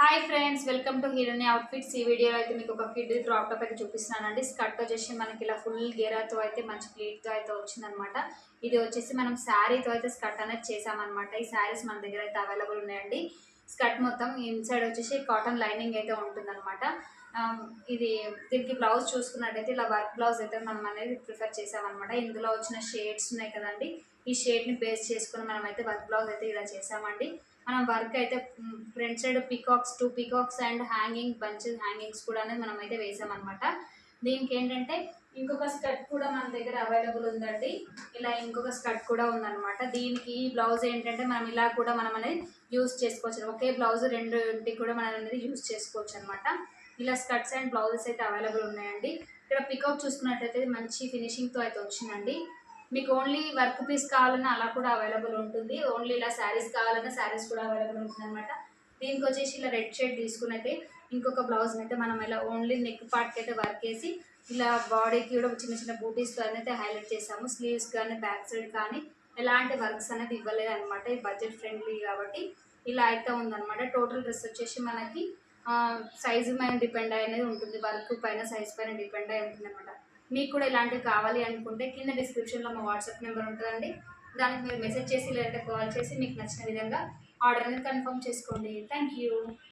Hi friends, welcome to హీరోని outfits. ఈ వీడియోలో అయితే మీకు ఒక కిడ్ క్రాప్ టాప్ అయితే చూపిస్తున్నానండి. స్కర్ట్ వచ్చేసి మనకి ఇలా ఫుల్ గేరాతో అయితే మంచి ప్లీట్తో అయితే వచ్చిందనమాట. ఇది వచ్చేసి మనం శారీతో అయితే స్కర్ట్ అనేది చేసామన్నమాట. ఈ శారీస్ మన దగ్గర అయితే అవైలబుల్ ఉన్నాయండి. స్కర్ట్ మొత్తం ఇన్సైడ్ వచ్చేసి కాటన్ లైనింగ్ అయితే ఉంటుందన్నమాట. ఇది దీనికి బ్లౌజ్ చూసుకున్నట్టయితే ఇలా వర్క్ బ్లౌజ్ అయితే మనం అనేది ప్రిఫర్ చేసామన్నమాట. ఇందులో వచ్చిన షేడ్స్ ఉన్నాయి కదండి, ఈ షేడ్ని బేస్ చేసుకుని మనం అయితే వర్క్ బ్లౌజ్ అయితే ఇలా చేసామండి. మనం వర్క్ అయితే front side peacocks, 2 peacocks and hanging bunches hangings కూడా అనేది మనం అయితే వేసామన్నమాట. దీనికి ఏంటంటే ఇంకొక స్కర్ట్ కూడా మన దగ్గర అవైలబుల్ ఉందండి. ఇలా ఇంకొక స్కర్ట్ కూడా ఉందన్నమాట. దీనికి బ్లౌజ్ ఏంటంటే మనం ఇలా కూడా మనం అనేది యూస్ చేసుకోవచ్చు. ఒకే బ్లౌజ్ రెండింటికి కూడా మనం అనేది యూస్ చేసుకోవచ్చు అనమాట. ఇలా స్కర్ట్స్ అండ్ బ్లౌజెస్ అయితే అవైలబుల్ ఉన్నాయండి. ఇక్కడ పికాక్ చూసుకున్నట్లయితే మంచి ఫినిషింగ్తో అయితే వచ్చిందండి. మీకు ఓన్లీ వర్క్ పీస్ కావాలన్నా అలా కూడా అవైలబుల్ ఉంటుంది. ఓన్లీ ఇలా శారీస్ కావాలన్నా శారీస్ కూడా అవైలబుల్ ఉంటుంది అనమాట. దీనికి వచ్చేసి ఇలా రెడ్ షేడ్ తీసుకున్నట్టే ఇంకొక బ్లౌజ్ని అయితే మనం ఇలా ఓన్లీ నెక్ పార్ట్కి అయితే వర్క్ వేసి ఇలా బాడీకి కూడా చిన్న చిన్న బూటీస్తో అయితే హైలైట్ చేసాము. స్లీవ్స్ కానీ బ్యాక్ సైడ్ కానీ ఎలాంటి వర్క్స్ అనేది ఇవ్వలేదు అనమాట. ఇది బడ్జెట్ ఫ్రెండ్లీ కాబట్టి ఇలా అయితే ఉందన్నమాట. టోటల్ డ్రెస్ వచ్చేసి మనకి సైజు పైన డిపెండ్ అనేది ఉంటుంది. వర్క్ పైన సైజ్ పైన డిపెండ్ అయి ఉంటుంది అనమాట. మీకు కూడా ఇలాంటివి కావాలి అనుకుంటే కింద డిస్క్రిప్షన్లో మా వాట్సాప్ నెంబర్ ఉంటుందండి. దానికి మీరు మెసేజ్ చేసి లేదంటే కాల్ చేసి మీకు నచ్చిన విధంగా ఆర్డర్ అనేది కన్ఫర్మ్ చేసుకోండి. Thank you.